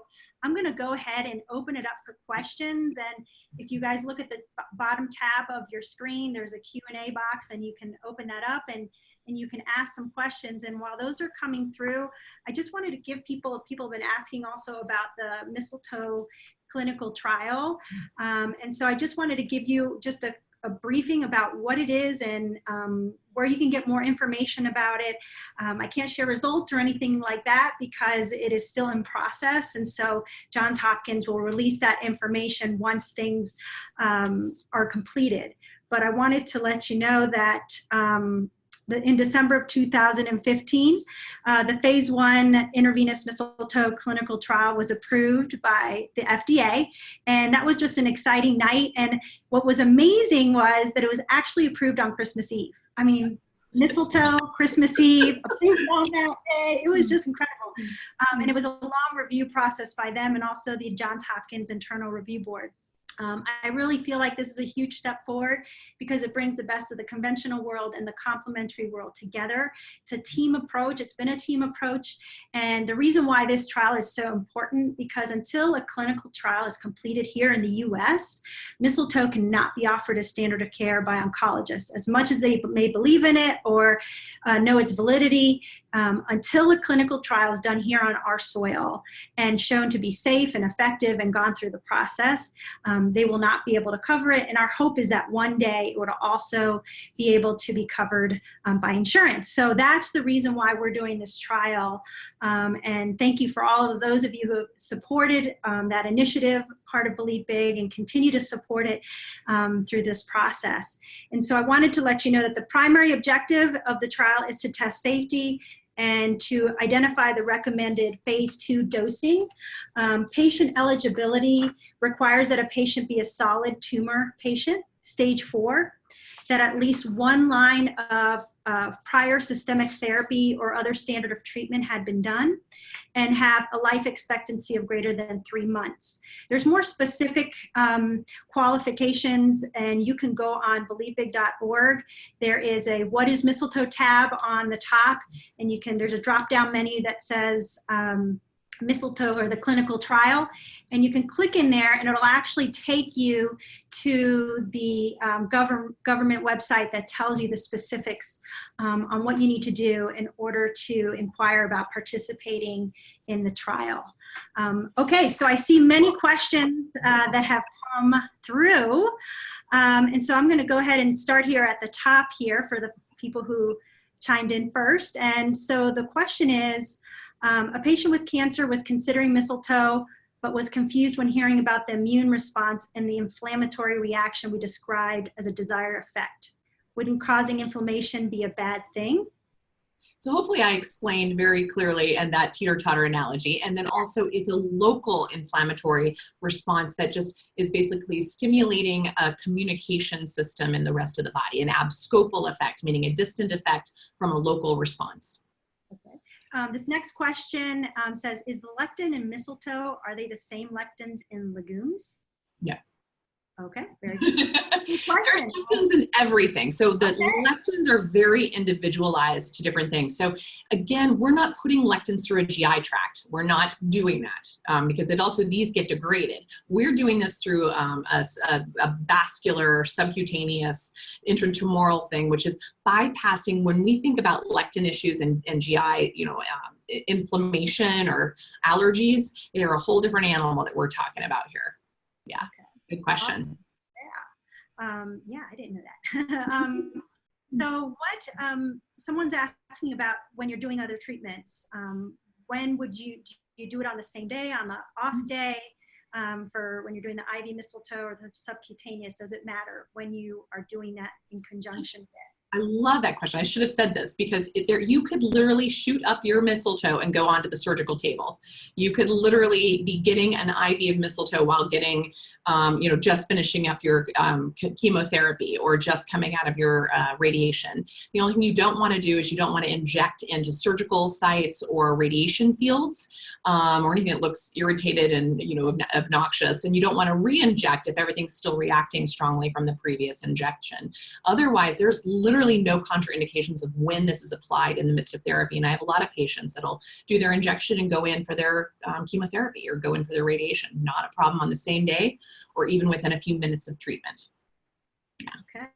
I'm going to go ahead and open it up for questions. And if you guys look at the bottom tab of your screen, there's a Q&A box, and you can open that up and you can ask some questions. And while those are coming through, I just wanted to give people have been asking also about the Mistletoe clinical trial. And so I just wanted to give you just a briefing about what it is and where you can get more information about it. I can't share results or anything like that because it is still in process. And so Johns Hopkins will release that information once things are completed. But I wanted to let you know that in December of 2015, the phase 1 intravenous mistletoe clinical trial was approved by the FDA. And that was just an exciting night. And what was amazing was that it was actually approved on Christmas Eve. I mean, mistletoe, Christmas Eve, approved on that day. It was just incredible. And it was a long review process by them and also the Johns Hopkins Internal Review Board. I really feel like this is a huge step forward because it brings the best of the conventional world and the complementary world together. It's a team approach. It's been a team approach. And the reason why this trial is so important, because until a clinical trial is completed here in the US, mistletoe cannot be offered as standard of care by oncologists. As much as they may believe in it or know its validity, until a clinical trial is done here on our soil and shown to be safe and effective and gone through the process, they will not be able to cover it. And our hope is that one day it would also be able to be covered by insurance. So that's the reason why we're doing this trial. And thank you for all of those of you who have supported that initiative, part of Believe Big, and continue to support it through this process. And so I wanted to let you know that the primary objective of the trial is to test safety and to identify the recommended phase 2 dosing. Patient eligibility requires that a patient be a solid tumor patient, stage 4, that at least one line of prior systemic therapy or other standard of treatment had been done, and have a life expectancy of greater than 3 months. There's more specific qualifications, and you can go on believebig.org. There is a What is Mistletoe tab on the top, and there's a drop-down menu that says Mistletoe or the clinical trial, and you can click in there and it'll actually take you to the government website that tells you the specifics on what you need to do in order to inquire about participating in the trial. Okay, so I see many questions that have come through, and so I'm going to go ahead and start here at the top here for the people who chimed in first. And so the question is, a patient with cancer was considering mistletoe, but was confused when hearing about the immune response and the inflammatory reaction we described as a desired effect. Wouldn't causing inflammation be a bad thing? So hopefully I explained very clearly and that teeter-totter analogy. And then also it's a local inflammatory response that just is basically stimulating a communication system in the rest of the body, an abscopal effect, meaning a distant effect from a local response. Okay. This next question says, is the lectin in mistletoe, are they the same lectins in legumes? Yeah. Okay, very good. There's lectins in everything. So the lectins are very individualized to different things. So again, we're not putting lectins through a GI tract. We're not doing that because these get degraded. We're doing this through a vascular, subcutaneous, intratumoral thing, which is bypassing. When we think about lectin issues and GI, inflammation or allergies, they're a whole different animal that we're talking about here. Yeah. Okay. Good question. Awesome. Yeah, I didn't know that. So what, someone's asking about when you're doing other treatments, when would you do it on the same day, on the off day, for when you're doing the IV mistletoe or the subcutaneous? Does it matter when you are doing that in conjunction with? I love that question. I should have said this because you could literally shoot up your mistletoe and go onto the surgical table. You could literally be getting an IV of mistletoe while getting, just finishing up your chemotherapy or just coming out of your radiation. The only thing you don't want to do is you don't want to inject into surgical sites or radiation fields or anything that looks irritated and obnoxious. And you don't want to re-inject if everything's still reacting strongly from the previous injection. Otherwise, there's literally no contraindications of when this is applied in the midst of therapy. And I have a lot of patients that'll do their injection and go in for their chemotherapy or go in for their radiation. Not a problem on the same day or even within a few minutes of treatment. Yeah. Okay.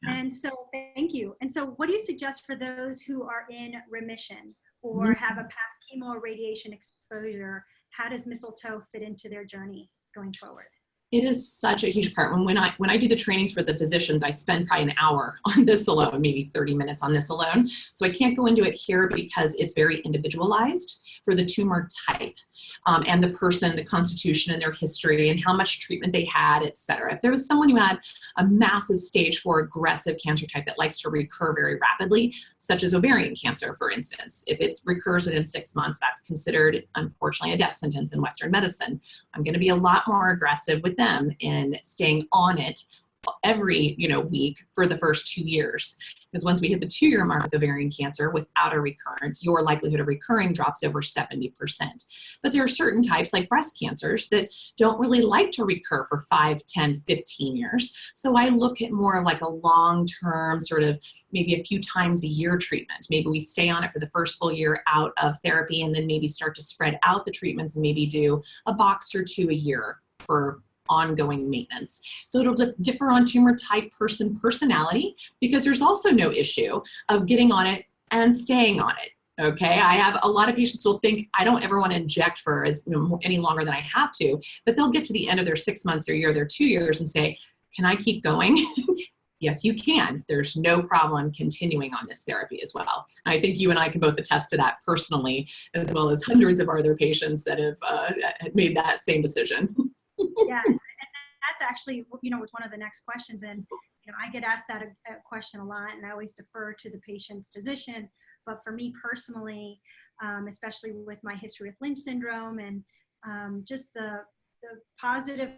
Yeah. And so thank you. And so what do you suggest for those who are in remission or have a past chemo or radiation exposure? How does mistletoe fit into their journey going forward? It is such a huge part. When I do the trainings for the physicians, I spend probably an hour on this alone, maybe 30 minutes on this alone. So I can't go into it here because it's very individualized for the tumor type and the person, the constitution and their history and how much treatment they had, et cetera. If there was someone who had a massive stage 4 aggressive cancer type that likes to recur very rapidly, such as ovarian cancer, for instance, if it recurs within 6 months, that's considered, unfortunately, a death sentence in Western medicine. I'm going to be a lot more aggressive with them in staying on it every week for the first 2 years. Because once we hit the 2-year mark with ovarian cancer without a recurrence, your likelihood of recurring drops over 70%. But there are certain types like breast cancers that don't really like to recur for 5, 10, 15 years. So I look at more of like a long-term sort of maybe a few times a year treatment. Maybe we stay on it for the first full year out of therapy and then maybe start to spread out the treatments and maybe do a box or 2 a year for ongoing maintenance. So it'll differ on tumor type, personality, because there's also no issue of getting on it and staying on it. Okay, I have a lot of patients who will think I don't ever want to inject for any longer than I have to, but they'll get to the end of their 6 months or year, their 2 years and say, can I keep going? Yes, you can. There's no problem continuing on this therapy as well. And I think you and I can both attest to that personally, as well as hundreds of other patients that have made that same decision. Yes, and that's actually, was one of the next questions. And, I get asked that a question a lot, and I always defer to the patient's physician. But for me personally, especially with my history with Lynch syndrome and just the positive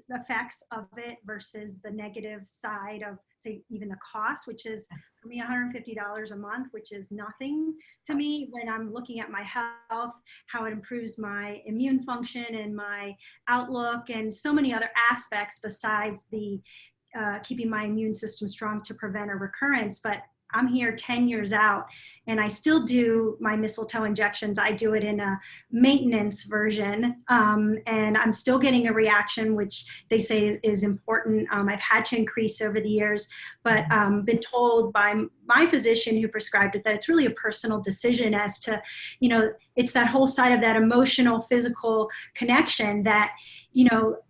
effects of it versus the negative side of, say, even the cost, which is for me $150 a month, which is nothing to me when I'm looking at my health, how it improves my immune function and my outlook and so many other aspects besides the keeping my immune system strong to prevent a recurrence. But I'm here 10 years out and I still do my mistletoe injections. I do it in a maintenance version and I'm still getting a reaction, which they say is important. I've had to increase over the years, but been told by my physician who prescribed it that it's really a personal decision as to, it's that whole side of that emotional, physical connection that,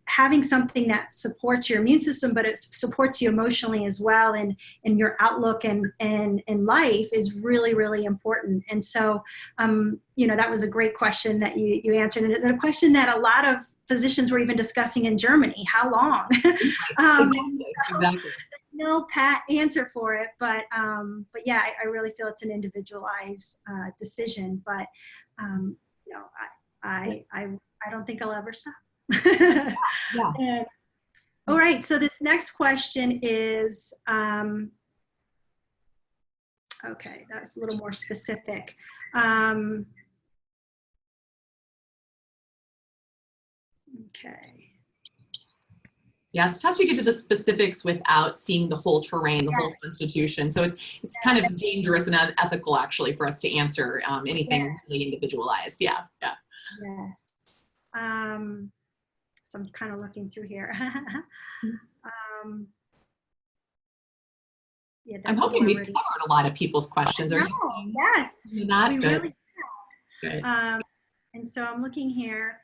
having something that supports your immune system, but it supports you emotionally as well, and your outlook and life is really, really important. And so, that was a great question that you answered. And it's a question that a lot of physicians were even discussing in Germany. How long? Exactly. No pat answer for it, but yeah, I really feel it's an individualized decision. But I don't think I'll ever stop. Yeah. All right, so this next question is, okay, that's a little more specific. Okay. Yeah, it's tough to get to the specifics without seeing the whole terrain, the whole constitution. So it's kind of dangerous and unethical, actually, for us to answer anything really individualized. Yeah. Yes. So I'm kind of looking through here. Yeah, I'm hoping we've covered a lot of people's questions. Are you saying? Yes. Not we good. Really good. And so I'm looking here.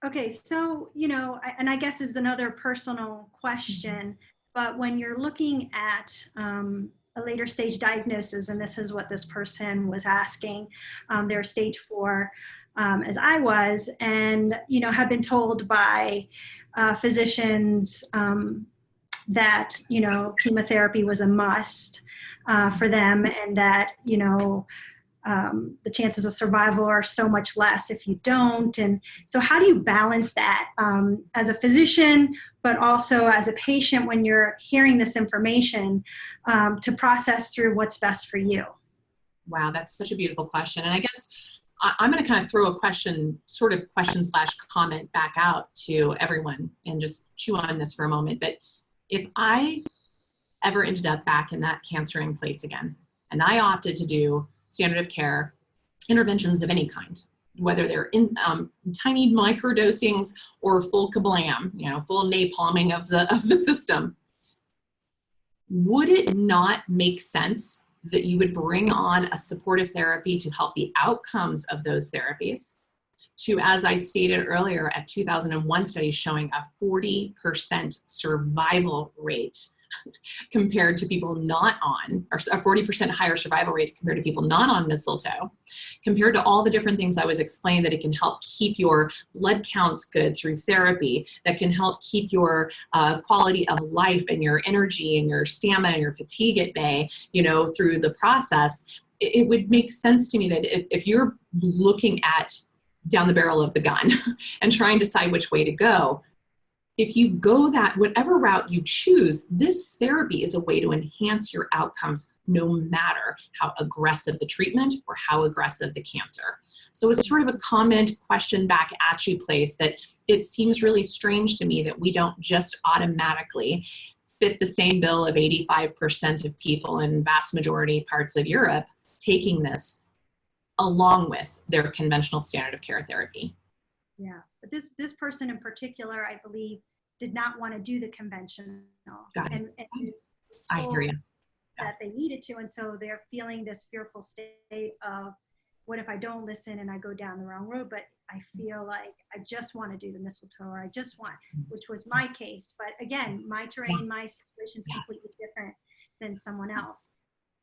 Okay, so, and I guess is another personal question, but when you're looking at a later stage diagnosis, and this is what this person was asking, they're stage 4, as I was, and, you know, have been told by physicians that, you know, chemotherapy was a must for them, and that, you know, the chances of survival are so much less if you don't. And so how do you balance that as a physician, but also as a patient when you're hearing this information to process through what's best for you? Wow, that's such a beautiful question. And I guess I'm going to kind of throw a question, sort of question slash comment back out to everyone and just chew on this for a moment. But if I ever ended up back in that cancering place again, and I opted to do standard of care interventions of any kind, whether they're in tiny microdosings or full kablam, you know, full napalming of the system, would it not make sense that you would bring on a supportive therapy to help the outcomes of those therapies to, as I stated earlier, a 2001 study showing a 40% survival rate compared to people not on, or a 40% higher survival rate compared to people not on mistletoe, compared to all the different things I was explaining, that it can help keep your blood counts good through therapy, that can help keep your quality of life and your energy and your stamina and your fatigue at bay, you know, through the process. It would make sense to me that if you're looking at down the barrel of the gun and trying to decide which way to go, if you go that, whatever route you choose, this therapy is a way to enhance your outcomes no matter how aggressive the treatment or how aggressive the cancer. So it's sort of a comment question back at you place, that it seems really strange to me that we don't just automatically fit the same bill of 85% of people in vast majority parts of Europe taking this along with their conventional standard of care therapy. Yeah, but this person in particular, I believe, did not want to do the conventional, and was told I hear you. that they needed to, and so they're feeling this fearful state of, what if I don't listen and I go down the wrong road? But I feel like I just want to do the mistletoe, or I just want, which was my case. But again, my terrain, my situation is completely different than someone else.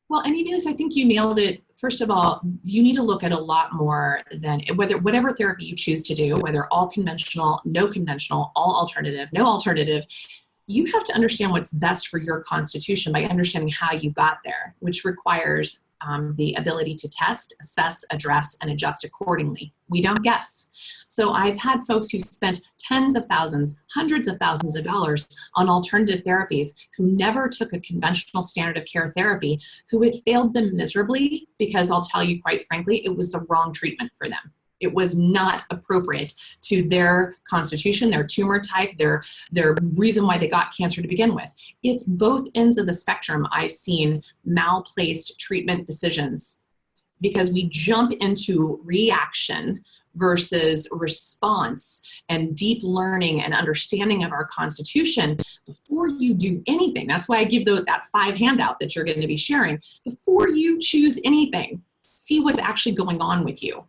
Well, and Eunice, I think you nailed it. First of all, you need to look at a lot more than whatever therapy you choose to do, whether all conventional, no conventional, all alternative, no alternative. You have to understand what's best for your constitution by understanding how you got there, which requires the ability to test, assess, address, and adjust accordingly. We don't guess. So I've had folks who spent tens of thousands, hundreds of thousands of dollars on alternative therapies who never took a conventional standard of care therapy, who it failed them miserably because, I'll tell you quite frankly, it was the wrong treatment for them. It was not appropriate to their constitution, their tumor type, their reason why they got cancer to begin with. It's both ends of the spectrum. I've seen malplaced treatment decisions because we jump into reaction versus response and deep learning and understanding of our constitution before you do anything. That's why I give that 5 handout that you're going to be sharing. Before you choose anything, see what's actually going on with you,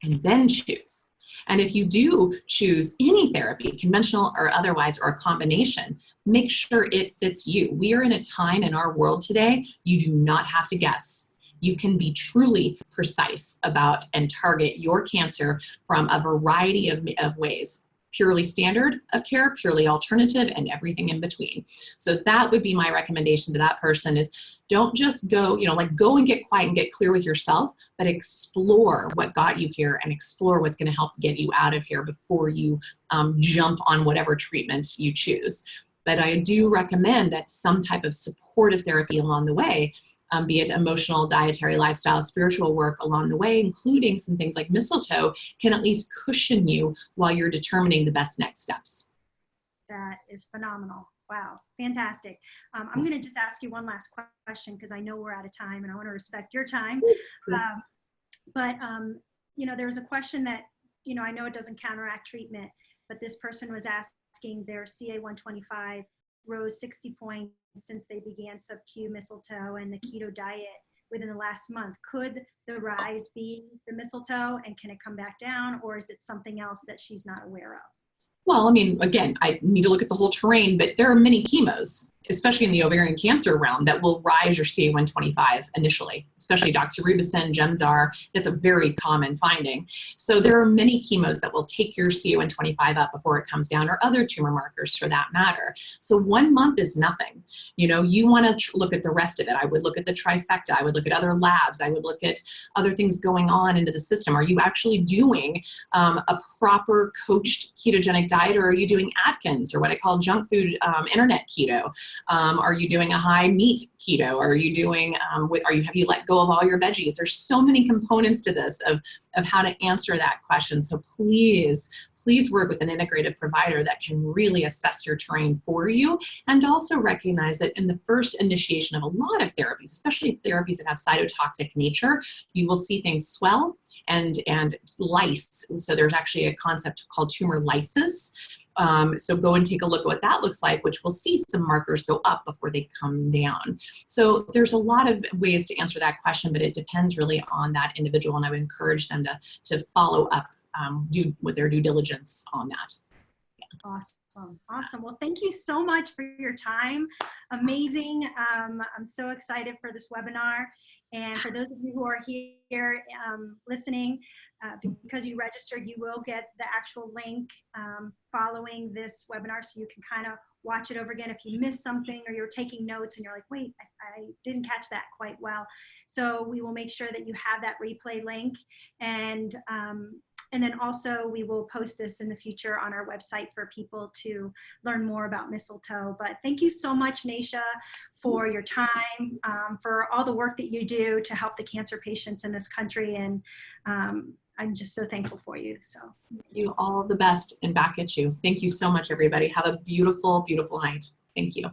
and then choose. And if you do choose any therapy, conventional or otherwise, or a combination, make sure it fits you. We are in a time in our world today, you do not have to guess. You can be truly precise about and target your cancer from a variety of ways. Purely standard of care, purely alternative, and everything in between. So that would be my recommendation to that person, is don't just go, go and get quiet and get clear with yourself, but explore what got you here and explore what's going to help get you out of here before you jump on whatever treatments you choose. But I do recommend that some type of supportive therapy along the way, be it emotional, dietary, lifestyle, spiritual work along the way, including some things like mistletoe, can at least cushion you while you're determining the best next steps. That is phenomenal. Wow, fantastic. I'm going to just ask you one last question, because I know we're out of time and I want to respect your time. There was a question that, I know it doesn't counteract treatment, but this person was asking, their CA-125 rose 60 points since they began sub-Q mistletoe and the keto diet within the last month. Could the rise be the mistletoe, and can it come back down, or is it something else that she's not aware of? Well, I mean, again, I need to look at the whole terrain, but there are many chemos especially in the ovarian cancer realm, that will rise your CA-125 initially, especially doxorubicin, Gemzar. That's a very common finding. So there are many chemos that will take your CA-125 up before it comes down, or other tumor markers for that matter. So 1 month is nothing. You know, you want to look at the rest of it. I would look at the trifecta. I would look at other labs. I would look at other things going on into the system. Are you actually doing a proper coached ketogenic diet, or are you doing Atkins, or what I call junk food internet keto? Are you doing a high meat keto? Are you doing, have you let go of all your veggies? There's so many components to this of how to answer that question. So please work with an integrated provider that can really assess your terrain for you, and also recognize that in the first initiation of a lot of therapies, especially therapies that have cytotoxic nature, you will see things swell and lyse. So there's actually a concept called tumor lysis. So go and take a look at what that looks like, which will see some markers go up before they come down. So there's a lot of ways to answer that question, but it depends really on that individual, and I would encourage them to follow up, do with their due diligence on that. Awesome. Well, thank you so much for your time. Amazing. I'm so excited for this webinar. And for those of you who are here listening, because you registered, you will get the actual link following this webinar, so you can kind of watch it over again if you missed something, or you're taking notes and you're like, wait, I didn't catch that quite well. So we will make sure that you have that replay link. And then also we will post this in the future on our website for people to learn more about Mistletoe. But thank you so much, Naisha, for your time, for all the work that you do to help the cancer patients in this country. And I'm just so thankful for you. So you all the best, and back at you. Thank you so much, everybody. Have a beautiful, beautiful night. Thank you.